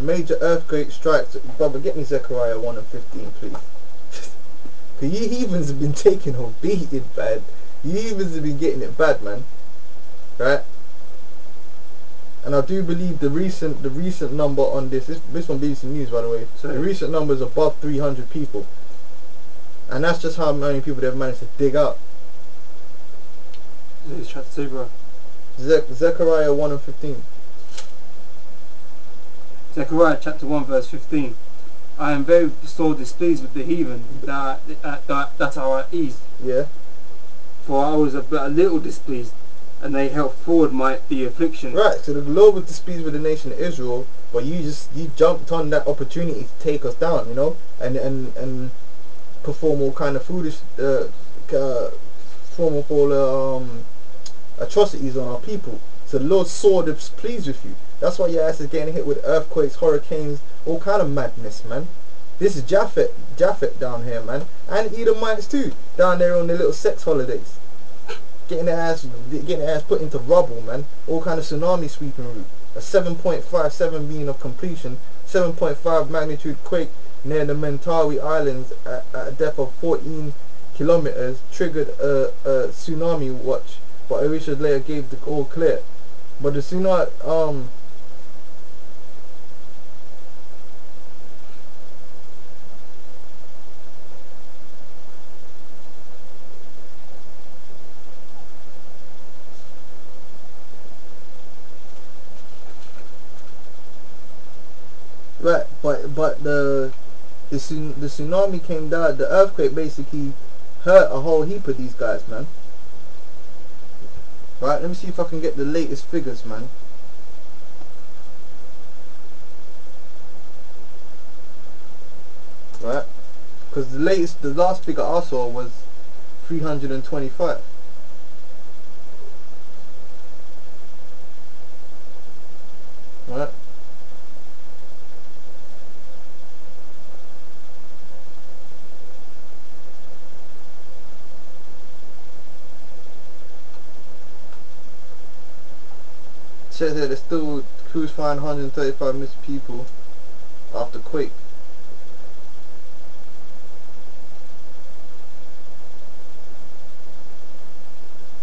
1. Major earthquake strikes. Brother, get me Zechariah 1 and 15, please. Because you heathens have been taking or beating bad. You heathens have been getting it bad, man. Right? And I do believe the recent number on this on BBC News, by the way. Sorry. The recent number is above 300 people. And that's just how many people they've managed to dig out. He's trying to say, bro. Zechariah 1 and 15. Zechariah chapter 1 verse 15. I am very sore displeased with the heathen that are at ease. Yeah. For I was a little displeased, and they helped forward the affliction. Right, so the Lord was displeased with the nation of Israel, but you jumped on that opportunity to take us down, you know, and perform all kind of foolish atrocities on our people. So the Lord's sword is pleased with you. That's why your ass is getting hit with earthquakes, hurricanes, all kind of madness, man. This is Japhet down here, man, and Edomites too, down there on their little sex holidays, getting their ass put into rubble, man. All kind of tsunami sweeping route. A 7.57 being of completion, 7.5 magnitude quake near the Mentawai Islands at a depth of 14 kilometers triggered a tsunami watch, but Orisha later gave the all clear. But the tsunami, right, but the tsunami came down. The earthquake basically hurt a whole heap of these guys, man. Right, let me see if I can get the latest figures, man. Right, because the last figure I saw was 325. Right. Says that there's still crews find 135 missing people after quake.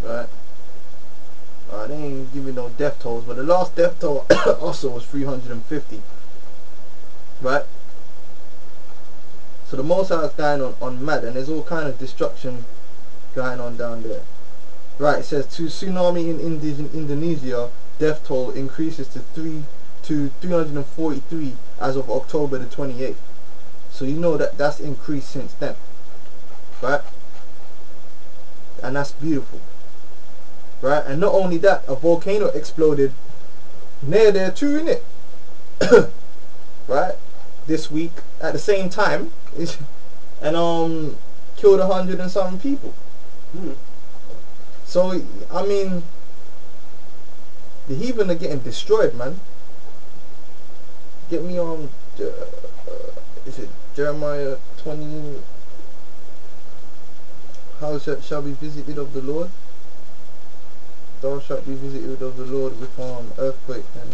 Right. They ain't giving no death tolls, but the last death toll also was 350. Right. So the Most High is going on mad, and there's all kind of destruction going on down there. Right. It says to tsunami in Indonesia. Death toll increases to 343 as of October the 28th. So you know that's increased since then, right? And that's beautiful, right? And not only that, a volcano exploded near there too, innit? Right? This week at the same time, and killed 100 and something people. So I mean, the heathen are getting destroyed, man. Get me on, is it Jeremiah 20? How shall be visited of the Lord? Thou shalt be visited of the Lord with earthquake and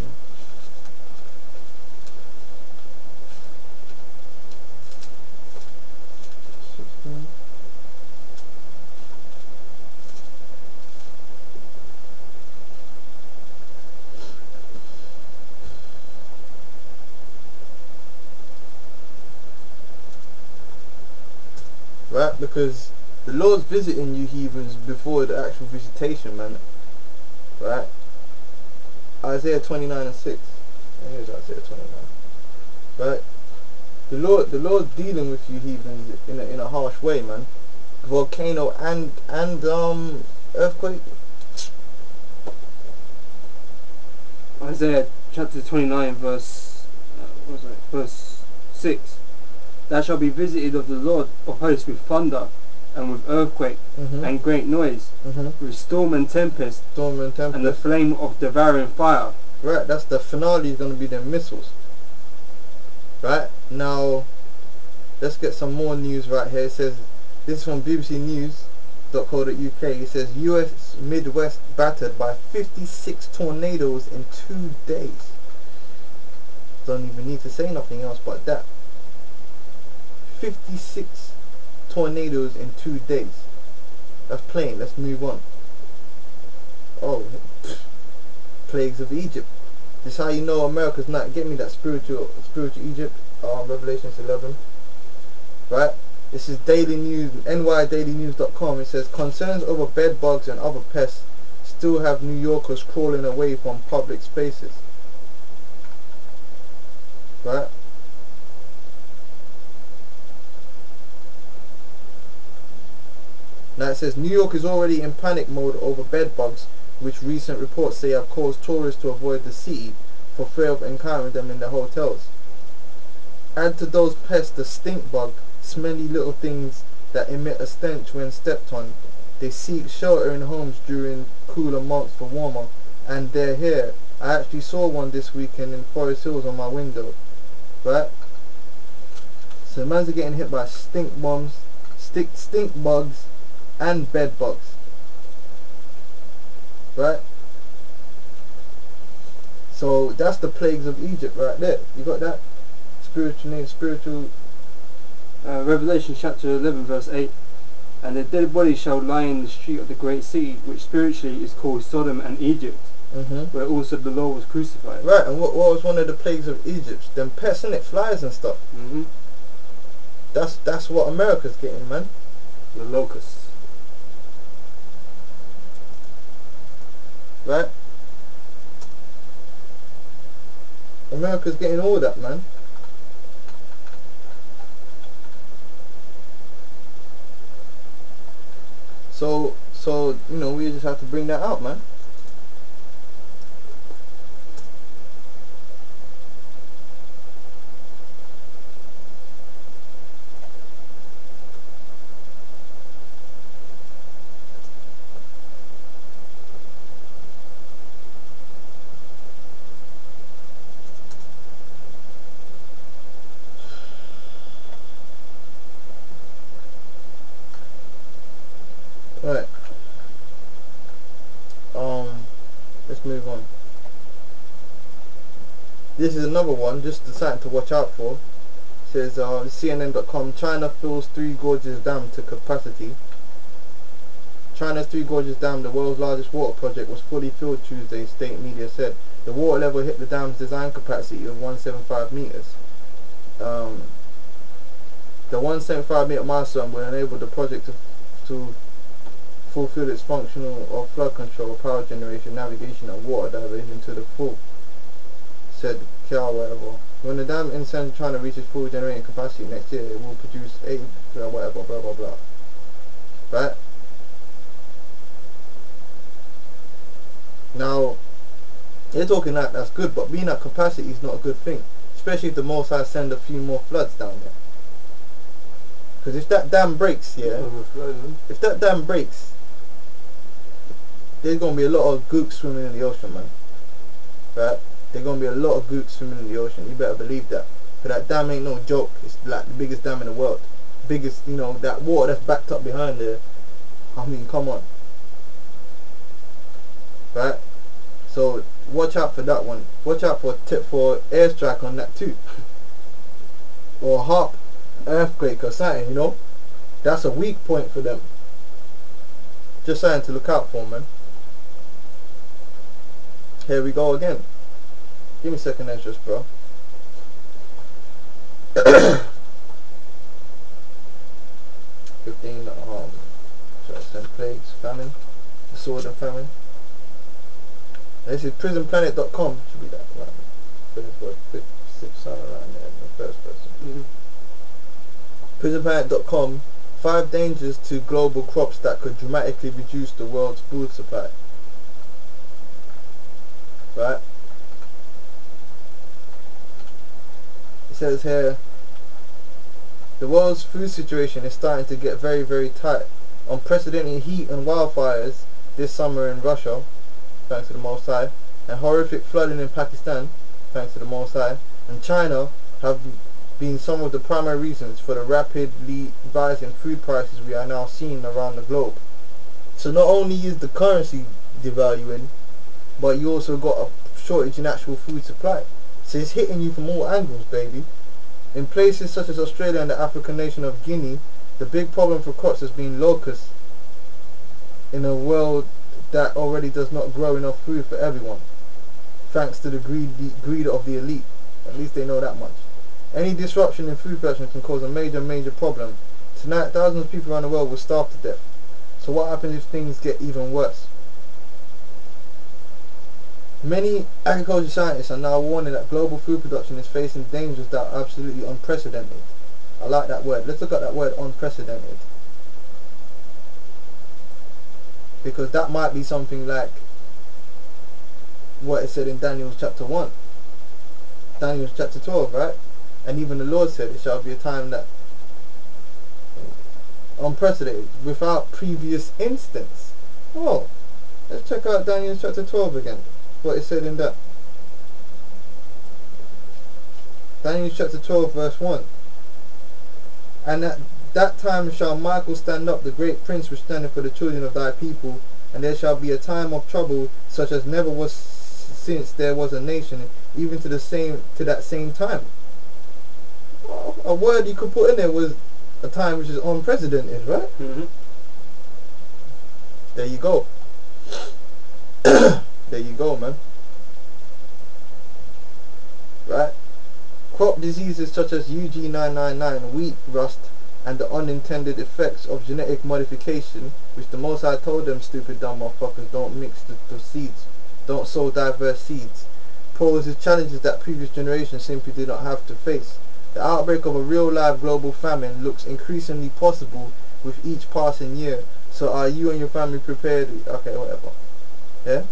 right, because the Lord's visiting you heathens before the actual visitation, man. Right? Isaiah 29 and 6. Here's Isaiah 29. Right? The Lord's dealing with you heathens in a harsh way, man. Volcano and earthquake. Isaiah chapter 29 verse verse 6. Thou shalt be visited of the Lord of hosts with thunder and with earthquake and great noise, with storm and tempest, and the flame of devouring fire. Right, that's the finale, is going to be the missiles. Right, now let's get some more news right here. It says, this is from BBC News.co.uk. It says US Midwest battered by 56 tornadoes in 2 days. don't even need to say nothing else but that. 56 tornadoes in 2 days. That's plain. Let's move on. Oh, plagues of Egypt. This is how you know America's not getting me that spiritual Egypt. Revelations 11. Right. This is Daily News, nydailynews.com. It says concerns over bed bugs and other pests still have New Yorkers crawling away from public spaces. Right. Now it says New York is already in panic mode over bed bugs, which recent reports say have caused tourists to avoid the city for fear of encountering them in their hotels. Add to those pests the stink bug, smelly little things that emit a stench when stepped on. They seek shelter in homes during cooler months for warmer, and they're here. I actually saw one this weekend in Forest Hills on my window. Right? So the man's are getting hit by stink bugs and bed bugs. Right? So that's the plagues of Egypt right there. You got that? Spiritual. Revelation chapter 11 verse 8. And the dead body shall lie in the street of the great city, which spiritually is called Sodom and Egypt, where also the Lord was crucified. Right, and what was one of the plagues of Egypt? Them pests, innit? Flies and stuff. That's what America's getting, man. The locusts. Right? America's getting all that, man. So you know, we just have to bring that out, man. Right. Let's move on. This is another one, just something to watch out for. It says CNN.com, China fills Three Gorges Dam to capacity. China's Three Gorges Dam, the world's largest water project, was fully filled Tuesday, state media said. The water level hit the dam's design capacity of 175 meters. The 175 meter milestone will enable the project to fulfill its functional of flood control, power generation, navigation and water diversion to the full, said Kiao whatever. When the dam in central China reaches full generating capacity next year, it will produce 8 whatever, blah blah blah. Right? Now, they're talking like that's good, but being at capacity is not a good thing, especially if the Most High send a few more floods down there. Because if that dam breaks, if that dam breaks, there's going to be a lot of gooks swimming in the ocean, man. Right? There's going to be a lot of gooks swimming in the ocean. You better believe that. Because that dam ain't no joke. It's like the biggest dam in the world. Biggest, you know, that water that's backed up behind there. I mean, come on. Right? So, watch out for that one. Watch out for airstrike on that too. Or a HARP earthquake or something, you know. That's a weak point for them. Just something to look out for, man. Here we go again. Give me second interest, bro. 15 plagues, famine, the sword and famine. This is prisonplanet.com. Should be that right. Quick 6 around there in the first person. Prisonplanet.com. 5 dangers to global crops that could dramatically reduce the world's food supply. Right? It says here, the world's food situation is starting to get very, very tight. Unprecedented heat and wildfires this summer in Russia, thanks to the Most High, and horrific flooding in Pakistan, thanks to the Most High, and China have been some of the primary reasons for the rapidly rising food prices we are now seeing around the globe. So not only is the currency devaluing, but you also got a shortage in actual food supply. So it's hitting you from all angles, baby. In places such as Australia and the African nation of Guinea, the big problem for crops has been locusts in a world that already does not grow enough food for everyone, thanks to the greed of the elite. At least they know that much. Any disruption in food production can cause a major problem. Tonight, thousands of people around the world will starve to death. So what happens if things get even worse? Many agriculture scientists are now warning that global food production is facing dangers that are absolutely unprecedented. I like that word. Let's look at that word, unprecedented. Because that might be something like what it said in Daniel chapter 1. Daniel chapter 12, right? And even the Lord said it shall be a time that unprecedented, without previous instance. Oh, let's check out Daniel chapter 12 again. What it said in that. Daniel chapter 12 verse 1. And at that time shall Michael stand up, the great prince which standeth for the children of thy people, and there shall be a time of trouble such as never was since there was a nation, even to that same time. A word you could put in there was a time which is unprecedented, right? There you go. There you go, man. Right? Crop diseases such as UG999, wheat rust, and the unintended effects of genetic modification, which the Most High told them, stupid dumb motherfuckers, don't mix the seeds, don't sow diverse seeds, poses challenges that previous generations simply did not have to face. The outbreak of a real live global famine looks increasingly possible with each passing year. So are you and your family prepared? Okay, whatever. Yeah?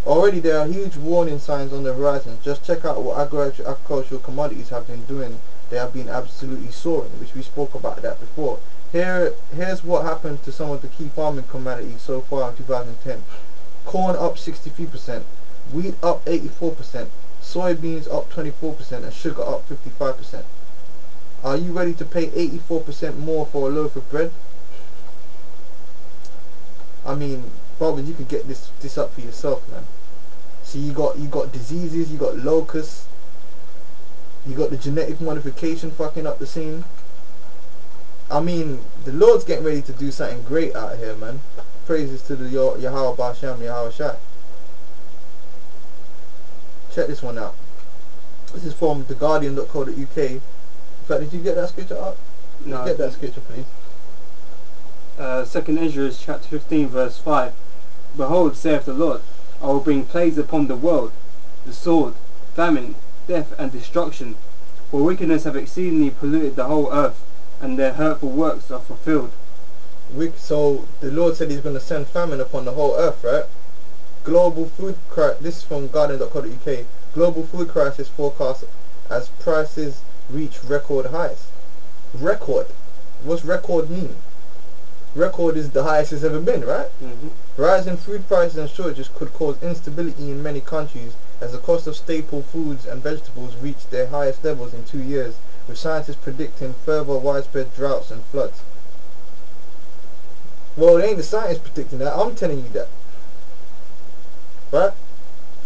Already there are huge warning signs on the horizon. Just check out what agricultural commodities have been doing. They have been absolutely soaring, which we spoke about that before. Here's what happened to some of the key farming commodities so far in 2010. Corn up 63%, wheat up 84%, soybeans up 24%, and sugar up 55%. Are you ready to pay 84% more for a loaf of bread? I mean, probably you could get this up for yourself, man. So you got diseases, you got locusts, you got the genetic modification fucking up the scene. I mean, the Lord's getting ready to do something great out here, man. Praises to the Yahweh Ba'Shem, Yahweh Shai. Check this one out. This is from theguardian.co.uk. In fact, did you get that scripture up? No. Get that scripture, please. 2nd Ezra chapter 15 verse 5. Behold, saith the Lord, I will bring plagues upon the world, the sword, famine, death, and destruction. For wickedness have exceedingly polluted the whole earth, and their hurtful works are fulfilled. So the Lord said He's going to send famine upon the whole earth, right? Global food crisis. This is from guardian.co.uk. Global food crisis forecast as prices reach record highs. Record. What's record mean? Record is the highest it's ever been, right? Rising food prices and shortages could cause instability in many countries as the cost of staple foods and vegetables reach their highest levels in 2 years, with scientists predicting further widespread droughts and floods. Well, it ain't the scientists predicting that, I'm telling you that. Right?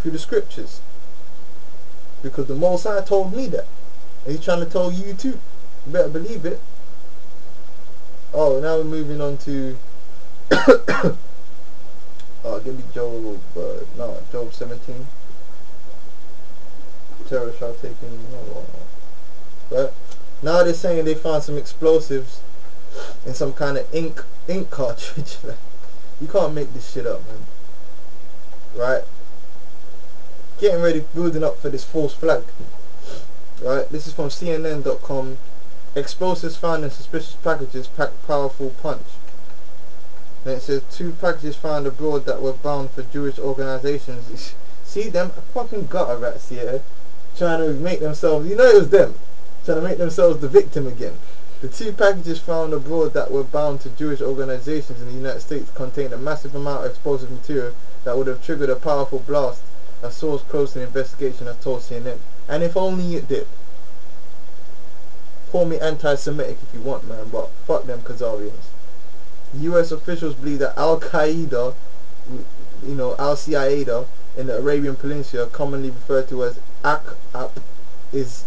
Through the scriptures. Because the Most High told me that. And He's trying to tell you too. You better believe it. Oh, now we're moving on to give me Job, Job 17. Terror shall take in. Right? Now they're saying they found some explosives in some kind of ink cartridge. You can't make this shit up, man. Right? Getting ready, building up for this false flag. Right? This is from CNN.com. Explosives found in suspicious packages pack powerful punch. And it says 2 packages found abroad that were bound for Jewish organizations. See them fucking gutter rats here, trying to make themselves, you know it was them, trying to make themselves the victim again. The 2 packages found abroad that were bound to Jewish organizations in the United States contained a massive amount of explosive material that would have triggered a powerful blast, a source close to the investigation has told CNN. And if only it did. Call me anti-Semitic if you want, man, but fuck them Khazarians. US officials believe that Al-Qaeda, Al-Qaeda in the Arabian Peninsula, commonly referred to as Ak up is